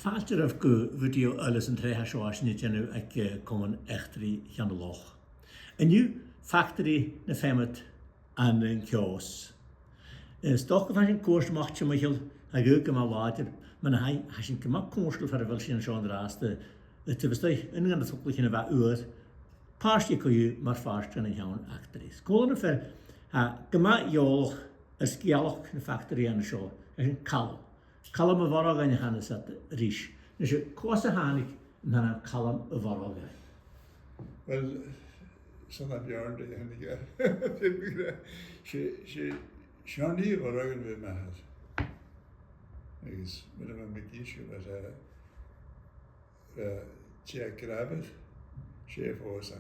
Fáilte rah go bhúdío elas an tréthe seoáisina déanú ag cuman eachtarí cheanna loch. Aniu factory na féimid an ceos. Stoch go bhain cuairteach te Michael a go má láidir man ha sin go cuairtal fer bhil sin seán rásta tubasta in an tuplachin a bheith uair páistí chuú mar fáiste na teann eachtarí. Scóna fer go jóolach ar scialach na factory an seo ar an calam. Calam a bharag an hanas at ríis. Na sé cosa hánig na calam a bharag. Well, son am Björn det henne. Sean var ögon vid mig här. Men det var mycket ju att Jack Rabbit chef också.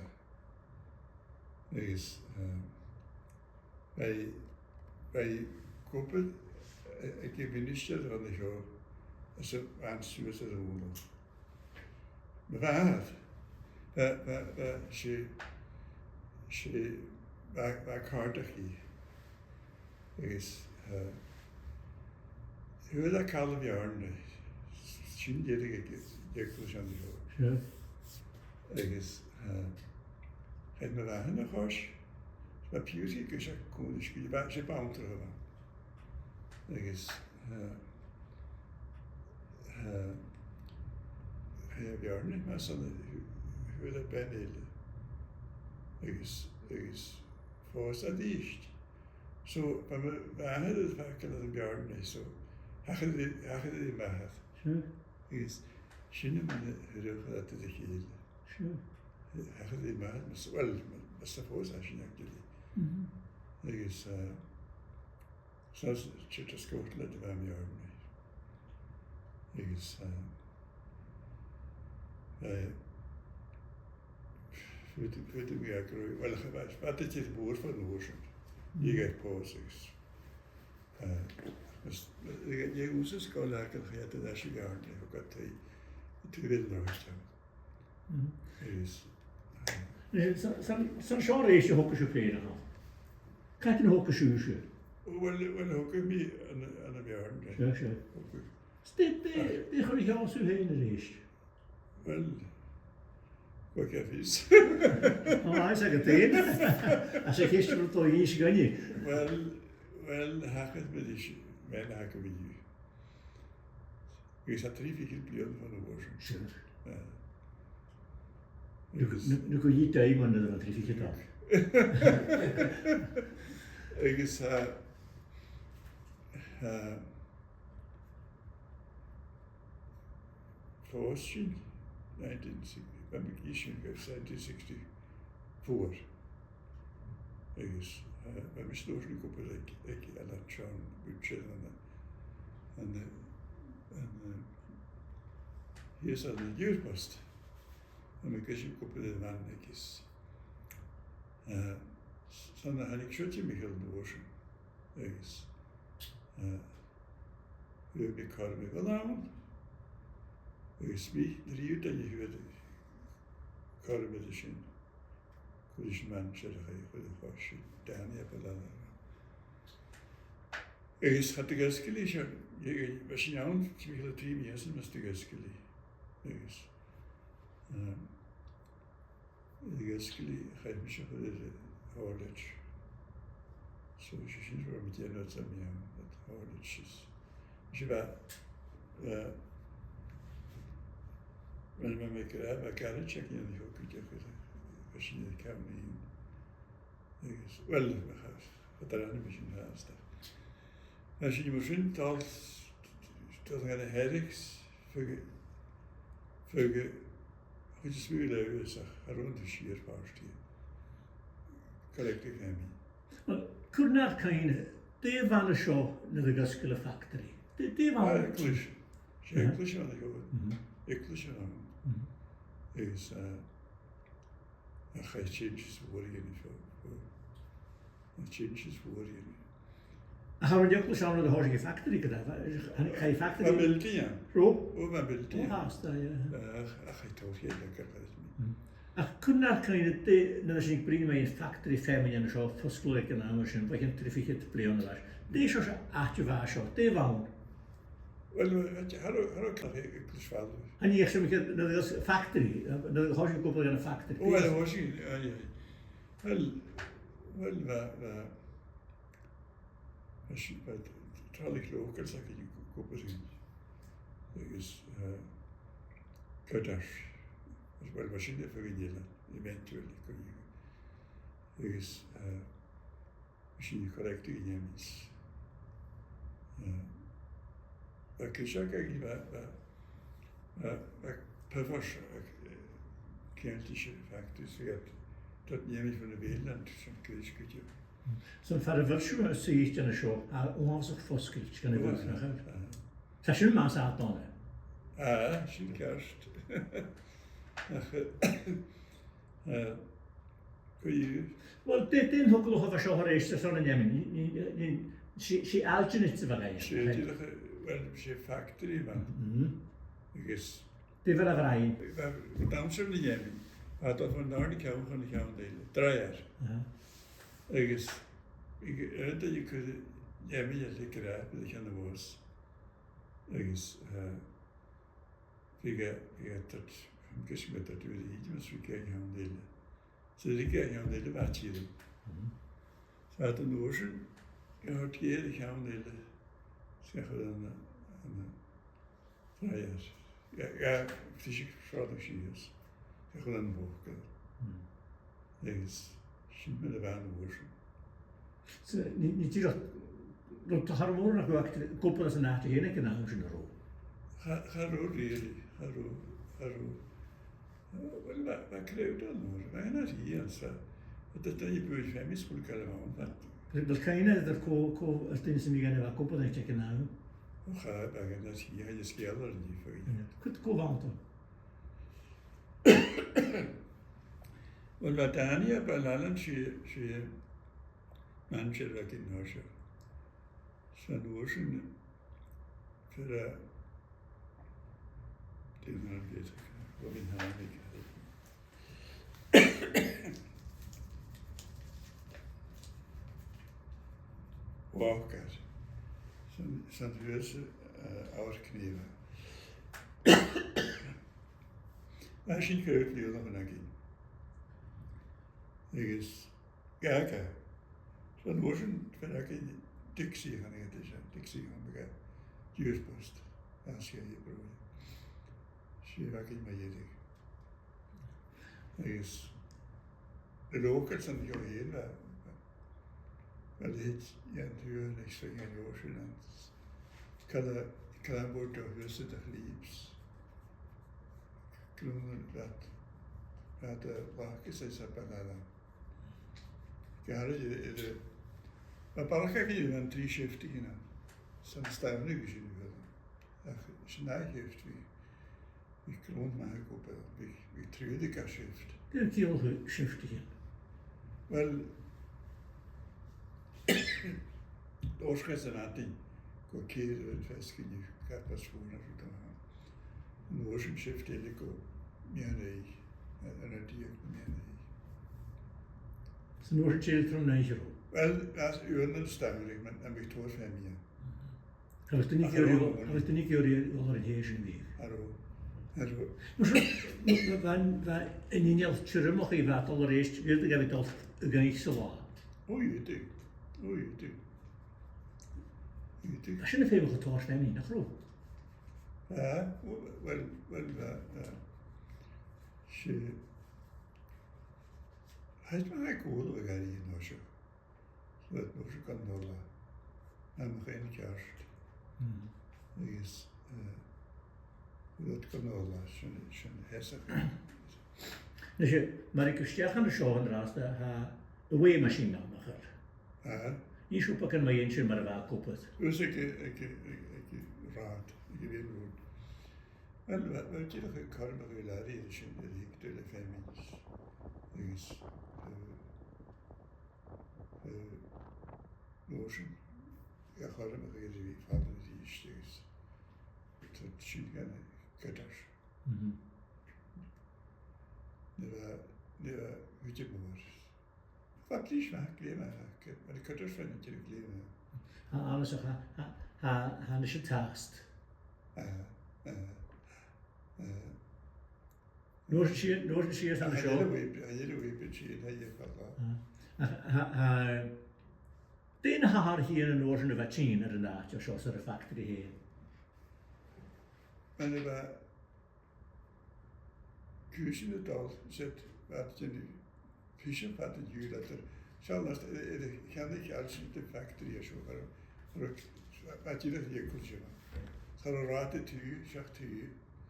Bei gruppen ik heb minister van de show. Alltså han styrs det roligt. Men vad she var kartaki. Hur det kallar vi Björn. Sin det jag tror jag det. Het me var henne gosh. Var beauty que jag kunde skriva jag bara inte Björn men så hur det benel. För så dicht. Så vad hade det verkligen den Björn så hade det med här. Skinner man hur det att det hela. Hade det med men så väl så får så skinner det. Så chutta Skottland det var Björn. Vet du jag tror väl att det är bor för Norsen. Jag är på sig. Jag user ska läka det där så gärna och att det vill nog Så så är ju hockey spelare. Kan inte hockey sjusjö. Well hockey mi en Björn. Ja. Det har jag så henne rest. Well vad kan vi se? Ja, jag säger det. Alltså gisteren då i Skåne. Well, hacket med det. Men hacket vi ju. Vi sa trifik blir från Washington. Nu går ju det man när trifik då. Jag sa Forschung 1960 1964. Men vi står ikke på det, eller John budgeterne. En her så den julpost. Og vi kan ikke gå på det vandet, ikke? Sådan har han ikke skjøtt i Michael Norsen. Vi har blitt kallet med Galamen. Vi driver den i høyde. Kallet med det skinn. Hvordan man ser det først. Det er nede på landet. Jeg har det ganske lige. Jeg var sin navn til Michael Trim, jeg synes det ganske lige. Det ganske lige. Jeg har ikke på det hårdt. Så jeg synes, at det er noget, som jeg har hårdt. Jeg var men man kan være gerne tjekke ind i hovedet. Hvad siger det kan man Well, wat er aan misschien haast. Als je moet vinden dat een headaches voor goed spelen is rond de schier paarst. Collective hemi. Kurnar kain de van show na de gaskele factory. De van English. English aan de gewoon. English aan. Is ga je changes worden in changes worden. Har du också sjön de har factory där? Kan factory? Vad vill du? Ro? Vad vill du? Ja, så ja. Jag tror jag kan det. Kunnar kain de när jag brinner mig in factory feminine show för skoleken amorsen, vad kan trafiket bli där. Det är så att jag var så. Det var Wel, har du English value? En je zegt dat is een factory. Dan ga je kopen aan een factory. Oh, dat was je. Wel, als je bij trouwens lokaal zeg je kopen zien. Dat is Kadash. Dat is wel machine voor vinylen. Eventueel kun je. Dat is machine correct in je mis. Wat kun je eigenlijk wat pervers klientische factors dat neem ik van de Nederland zo'n krisketje. Zo'n verder virtueel zie je dan zo, onhandig vastgelegd kan je zeggen. Dat is een maas aan dan. Schön kerst. Kun je? Wel, dit is ook nog een verschil van een nemen. Ze altje niet te vergeten. Ze wel een factory man. Dus. Die willen vrij. Dan zullen die nemen. Maar dat van daar niet gaan delen. 3 jaar. Dus ik dat je kunt nemen je lekker uit dat je aan de was. Dus ik dat met dat we die iets we gaan delen. Ze gaan delen wat je doet. Zo uit de noorden. Je hoort hier gaan delen. Zeg we dan 3 jaar. Ja, het is verschillende is. Ik wil een boek. Dat is met de baan worden. Niet dat dat de harmonie nog wel koppelen ze naar de ene kant aan zijn rol. Ga rood leren, ga rood. Wel, wat krijg je dan nog? Wij gaan naar hier en zo. Dat dan je buurt van mij spoel kan allemaal. Dat kan je niet, dat ko als het niet gaan naar koppelen en checken naar. Hoe ga je bij dat hier je scheller niet voor je? Goed kovanten. Wel, wat dan hier bij allen zie mensen dat in huis. Zijn oorzaken voor die naar bezig. Wat in haar niet. Walkers. Zijn huis uitknieven. Maar zien kun je het nog een keer. Dus kijken. Zijn oorzaken voor dat in Dixie gaan het zijn. Dixie gaan we gaan. Juurpost. Als je je broer. Zie je wat ik met je zeg. Dus de lokers zijn heel heel wel dit ja natuurlijk ik zeg in Joosten en kan wordt door hussen de liefs. Klonen dat de laken zijn ze banana. Ja, de maar park je dan 3 shiften in. Zijn staan nu gezien willen. Als je naar heeft wie kloont maar ik op wie trude kan shift. Kun je heel shiften. Wel, de oorsprong had die kookeren het vestje niet gaat pas voor naar het gaan. Een oorsprong shift ik ook meer nee en het die meer nee. Zijn oorsprong chillt van Niger. Wel, als u een stemming met een beetje van mij. Hij was niet jullie onder het heersen weer. Hallo. Maar in die heel tjurm nog even wat allereerst, weet ik heb het al gegeven zo. Oei, dit. Als je een veel getoast hebt, niet, dat geloof ik. Ja, wel, hij is maar cool, we gaan hier nog zo. Zo het nog zo kan dollen. En nog een kerst. Dus, dat kan dollen, zo'n hessig. Dus maar ik stel aan de show inderdaad, de weemachine aan Ja. Niet zo pakken maar eentje, maar wel koppelen. Dus ik raad, ik weet goed. En wat je nog een karma geleden is, in de hele families. Dus, notion, ja, karma geleden wie vader die is dus. Dat zien gaan ketters. Nee, weet je maar. Wat is waar kleren, maar de ketters vinden natuurlijk kleren. Alles gaan is het haast. Nóir siad an seo. Déana thar híar an nóir na bhatín ar an áit seo ar a factory héin. Men det var kysene dog, sæt var det den fischer var det jul, at sjálfnast det kan ikke altid det factory og så var det der her kultur. Så var rate ty, sagt ty,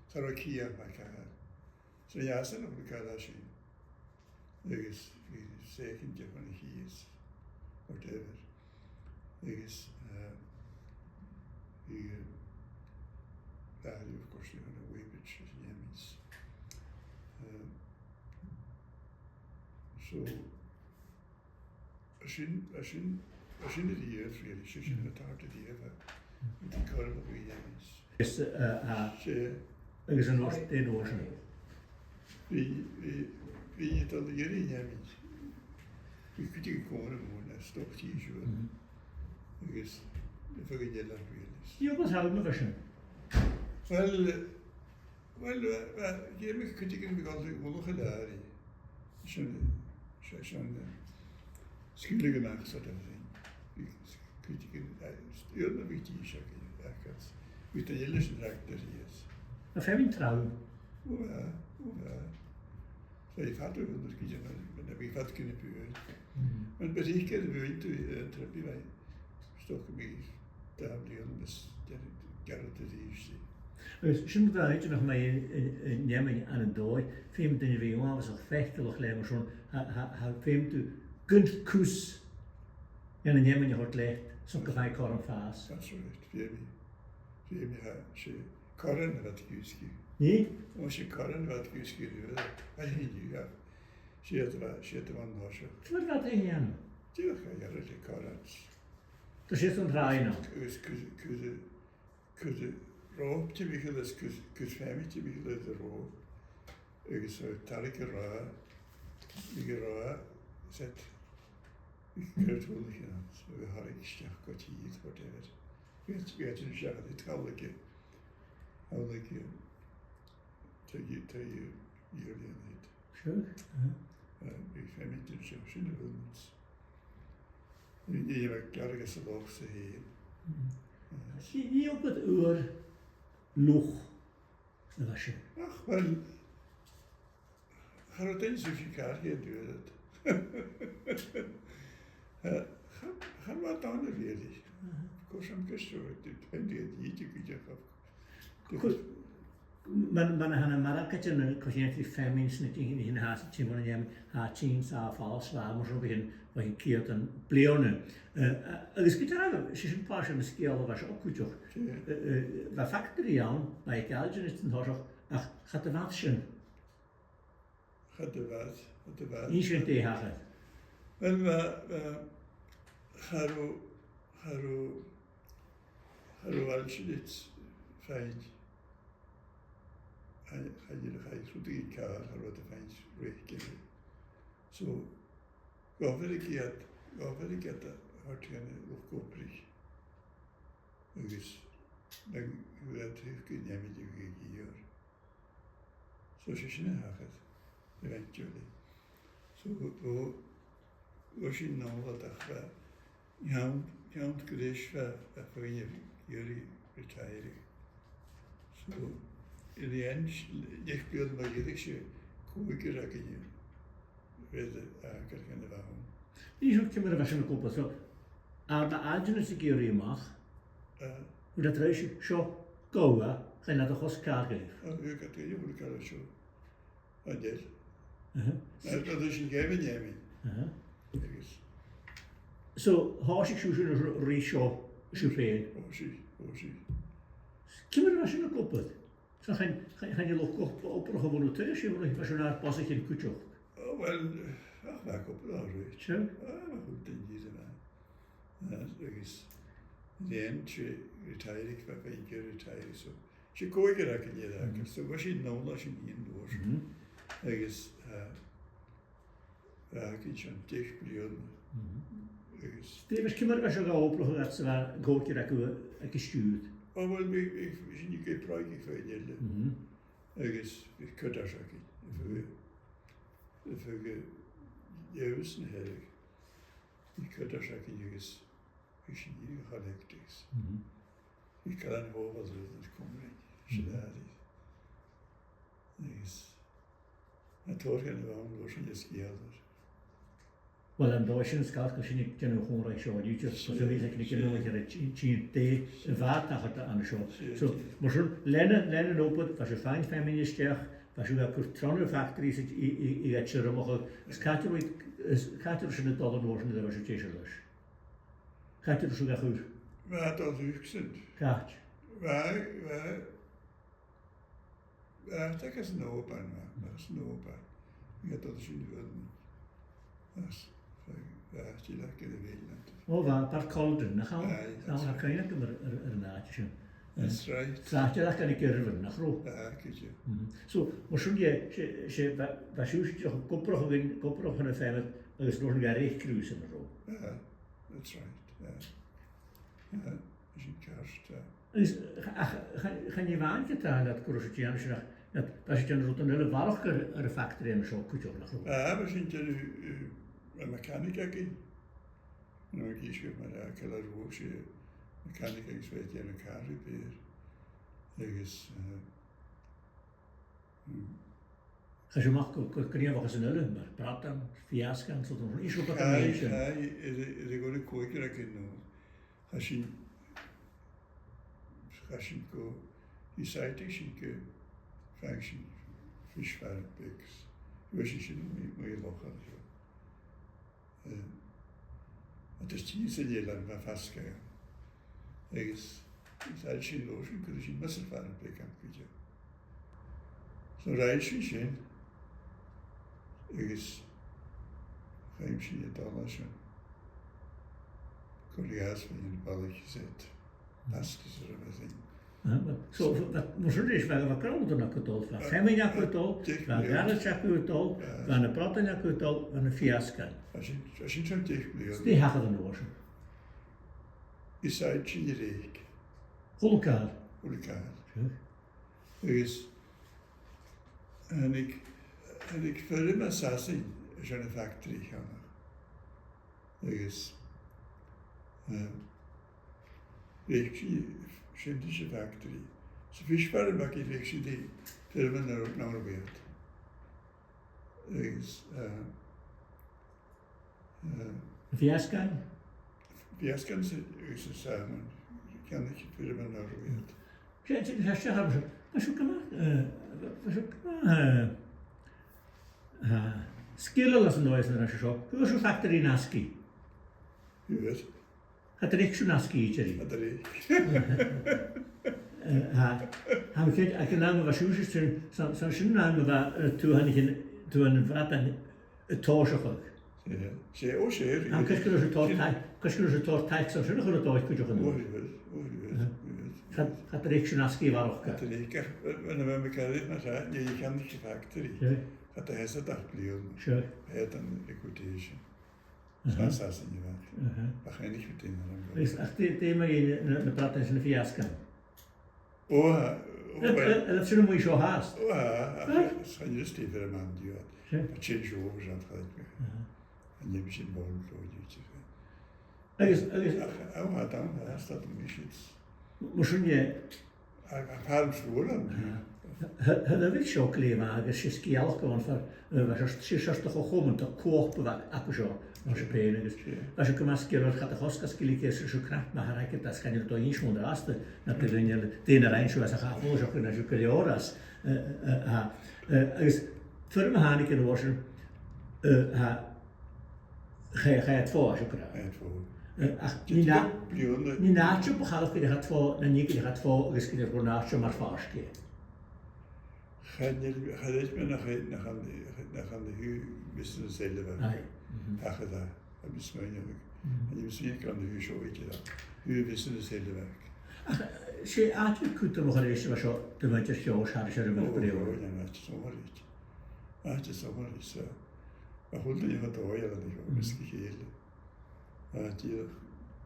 så var kia man kan. Så jeg selv om det kan der sige. Det er second Japan he's whatever. Det er value, of course, in a way which is Yemenis. So, I shouldn't the earth really, she shouldn't have talked to the earth. With the current of the Yemenis. Yes, agus an nóir é nóir sin. Vi är då det är Yemenis. Vi kunde inte gå en månad, stopp 10 år. Det får vi gälla really. Jo, vad har du med versen? Well, je moet kritieken met al die oorlogen daar. Zo'n schuldige macht zou dat zijn. Kritieken, ja, dat weet je niet. Weet je hele zaak dat is. Of heb je trouwen? Hoera. Zo je vader wil dus kiezen, maar dat ik wat kunnen buren. Maar bij zich kunnen we niet trappen wij. Stokken mee, daar die anders, dat garant is. Sin bheith nach mé neaming an an dóid, féim duine bhí áhas a fechtalach le sin féim tú gunt cús an an neaming hort lecht san go bhaid cá an fás. That's right, féimi sé caran a bheit gúsci. Ní? Ó sé caran a bheit gúsci a híú sé an náise. Fu bheit é an? Tíach a jarra sé carans. Tá sé an ráina. Cús ró tíbíchil is cús féimi tíbíchil is a ró. Agus tarig a rá, ag a rá, set Gertrude aan, so we hadden isteach go tíd, whatever. We had to share it, how like you, to you, yearly on it. Sure. We found it in Shoshin Williams. We have a gargas of off the hay. Ní op het uur nog, dat was je. Ach, wel, ga het eens of je kaart hier doet het. Gaan we dan weer eens? Koos hem gestoord, en die je kunt Man hanna maracatja na cohéntí fémins na tíine hin há tí man neam há tí á fás lá mar hin wa hin kiert an bleone. Agus go sé sin pá na scéal was opúteach. Ba factory an ba galgin is an thoach ach chat a wat sin. Chat a wat. Ní sin dé hagad. Wel Harro Alschwitz feint. Hij goed in elkaar, hij wordt een fijn rekening. Zo, waarvoor ik het hard gaan opkooprig. Dus, dan wordt het geen met je hier. Zo is het niet hard, eventually. Zo, als je nou wat dacht, je hebt gerecht voor jullie retire. Zo. In the end, ik beeld maar je koeike raken weet kan de waarom. Die zoekt je maar was een koppel zo. Aan de agenda security mag. Hoe dat reisje zo goa, geen dat toch als kaart geven. Ik had je hoe kan zo. Wat dit? Dat is een geven. Zo, haas ik zo'n reisje chauffeur. Ozie. Kimmer was een koppel. Zo gaan je nog op een gewone thuis, je was naar pas ik in kutje. Oh wel, ach maak op daar weet. Zo. Maar goed in deze man. Dat is de end je retire ik bij een keer retire zo. Je kooi geraken je daar. Zo was je nou als je niet in door. Dat is raak je zo'n dicht periode. Die was kimmer was je op dat ze waar gootje dat ik gestuurd. wel ik zie niet geen project voor je. Ergens ik kan daar zeggen. Voor juist niet erg. Ik kan daar zeggen ergens. Ik zie niet gelukkig. Ik kan dan horen wat er komt. Schade. Ergens. Het hoort geen waarom waarschijnlijk skiader. Wel, en daar is een schaal, als je niet kunnen gewoon recht zo, je just zo wie ik niet kunnen nog een thee, een water had aan zo. Zo, maar zo lernen lopen, was je fijn feministisch, was je ook vertrouwen factories, ik had je remmen, gaat er zo niet alle noorden dat was het jezelf. Gaat er zo goed goed. Waar dat u gezien? Gaat. Waar dat is een open, dat is een open. Ja, dat is jullie wel niet. Dat is je lekker de wereld. Oh, waar paar kalden, dan gaan we kan je er naadje. That's right. Slaat je dat kan ik er naar groot. Ja, kijk je. Zo, maar zo je was juist je koppig van de feit dat is nog een recht cruisen maar zo. Ja, that's right. Ja, is een kerst. Dus gaan je waantje daar dat Kroatiaanse dat je dan een hele walgere factor in zo goed op nog. Ja, we zien je nu een mechanica in. Nou, kies je maar ja, keller roosje. Mechanica is weet je een car repair. Ergens. Ga je mag kun je wel eens een hele maar praten fiasco en zo dan is ook wat een Ja, beetje. is gewoon een koeker dat ik nou. Als je go, je zei tegen je function fish farm pigs. Was je niet meer lachen zo. Het is niet zo heel lang maar vast gaan. Ergens als je los kun je muscle farm pig aan kwijt. Zo reis je in. Ergens geef je het alles zo. Collega's van je in de balletje zet. Past is er een zin. Zo, maar zo is wel wat krauwen dan kutol, van femina kutol, van garletja kutol, van een pratanja kutol, van een fiasco. Als je zo'n tegen blijft. Die hagen dan oorzaak. Is uit je reek. Elkaar. Dus, en ik verder met Sassin, zo'n factory gaan. Dus, ik zie Schendische factory. Ze fischbaren bak ik zie die firmen naar wereld. Dus, Fiasco? Fiasco is het samen. Kan ik firmen naar wereld. Ja, hebben ze. Was ook maar. Skillen als een nooit naar je zo. Hoe is een factory naski? U weet. Het er zo'n naski iets Wat er is. Ik naam was juist zo'n naam waar toen een vat en het toosje gehad. Zeer o zeer. Dan kun je ze toch tijd zo zullen we het ooit kunnen doen. Gaat er zo'n naski waar ook. Dat er ik wanneer we elkaar dit maar zeggen, je kan niet factory. Dat hij ze dat blijven. Sure. Hij had een reputation. Dat is in je werk. Dat ga je niet meteen naar hem. Is echt thema in praat in zijn fiasco. Dat zullen we zo haast. Dat is geen just even een man die had. Het change over zat gelijk weg. En je hebt een bal dan is dat een beetje iets. Misschien je. Halb scholen. Dat weet je ook leven, als je skiel gewoon van, was je toch gekomen te kopen wat akkuzo, als je penen is. Als je maar skiel gaat de hoska skiel is zo kracht maar raakt dat kan je toch niet gewoon de laatste, dat de dingen de rein zo als je gaat voor zo kunnen je kunnen horas. Is voor me gaan ik in worsen ga je het voor zo krijgen. Niet naadje op gaat je gaat voor, dan je gaat voor, is je voor naadje maar vast. Ga je meer naar de huur, misschien dezelfde weg. Ga je daar, dat is mijn werk. En je misschien kan de huur zo weet je dat. Huur misschien dezelfde weg. Ze had je kunt nog eens was zo, de mensen zo hadden ze er wel bij. Ja, dat is zomaar iets. Dat is zomaar iets. Maar goed, je gaat hoor je dat niet, misschien heel. Dat je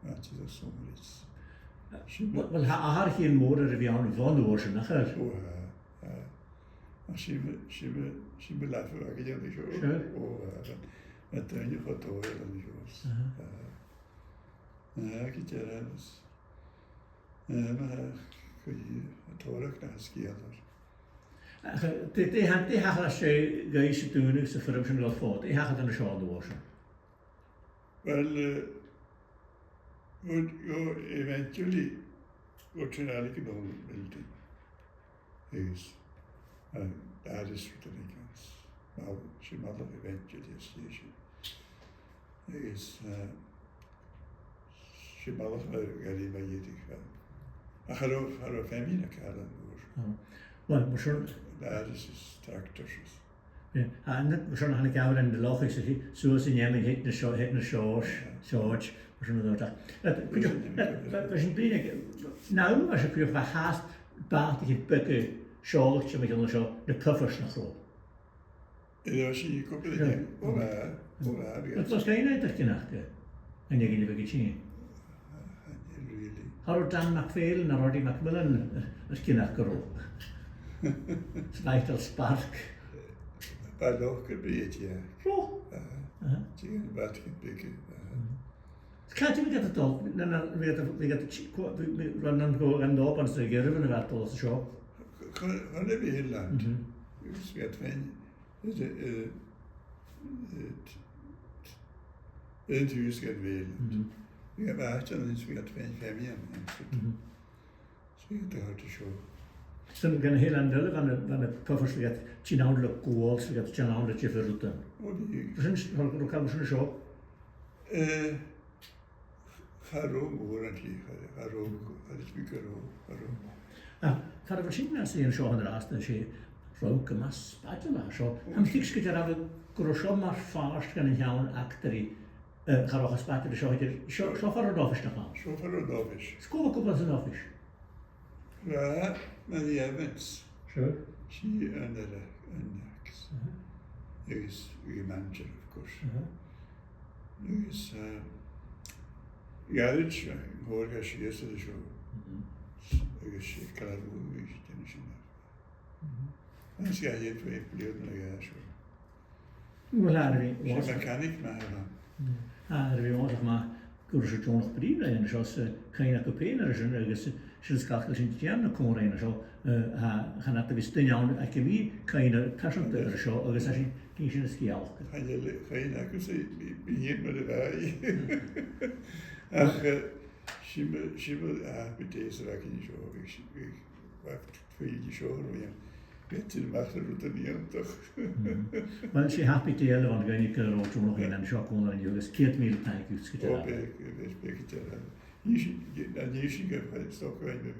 dat zomaar iets. Wel, har chi'n môr ar y fiawn fo'n o'r sy'n achar. Schimme laffen ag an seo na daine chu dóil an seos. Gi deras chu atóach na sciadar. Di hachar sé gais y dŵnig sy'n ffyrwm sy'n gael ffod. Di hachar yn y siôn o'r sy'n. Well, eventually, what should I like about building is that is what I think now she mother eventually a station is she mother gari by yedig a haro family na karan Wel, mae siwr... that is tractors. And mae siwr na hannig gawr yn y loch eich sy'n sŵs yn ymwneud hit na George, mae siwr na ddod. Fe sy'n blin ag... Nawr mae siwr cwyrwch fe hast bat i'ch bygu George sy'n mynd yn sio na cyffers na chlo. Iddo si gwbl i ddim, o fa. Wat gael ei ddech gynach ge? Yn egin i fygu ti? Really. Har Dan McPhail na Roddy Macmillan ys gynach gyro? Sbaith al spark. Ba loch gybryd, ie. Ro? Ti'n bat chi'n bygu. Ca ti'n mynd y dol? Fi rhan yn go gan dob ond sy'n gyrf yn y fat o'r siop. Chwn e fi land. Sgwyd fe'n... Yn hús gan fi land. Vi har vært en svært fem hjem. Svært det har til sjå. Sy'n gan y hel andel fan y cyffers fi gael ti'n awr y gŵl sy'n gael ti'n awr y jyffyr rwydyn. Sy'n cael mwysyn y siop? Charwm o'r yn lle, charwm, ydych fi charwm. Far efo sy'n nes i'n sio yn yr ast yn si rhwng ymas bad yma. Am ddix gyda'r af grwsio mae'r ffarst gan yn iawn actori charwch ysbat ydy sioffar o'r office na fan. Sioffar o'r office. Sgwb o gwybod yn office? Ra, mae'n i Evans. Sure. Si yn yr X. Ys i manager, of course. Ys garage, ngho'r gael si ys ydy sio. Ys si cael ar ŵn fi, dyn ni sy'n ar. Ys gael hyd fe bliwyd yn y gael sio. Wel ar fi. Si mechanic na hefyd. Ar fi oedd yma gwrs y Jones brif na hyn, sios cain ac o pen ar ysyn, agos sy'n sgach sy'n dian y cwmr ein, so chan at y fys dyn iawn ac i fi cain y pasiant ar ysio, agos sy'n gyn sy'n ysgial. Cain ac os i hyn mae'r fai. Ach, sy'n byddes yr ac yn sio, fi ffeil i sio rwy'n iawn. Betur mach ar rwyd yn iawn, doch. Wel, si happy deal o'n gael ni gyda'r o'r drwm o'ch ein, yn siog o'n yn ywys, 100,000 tank yw's gyda'r. O, be gyda'r. Nes i gyda'r stoc o'n fi,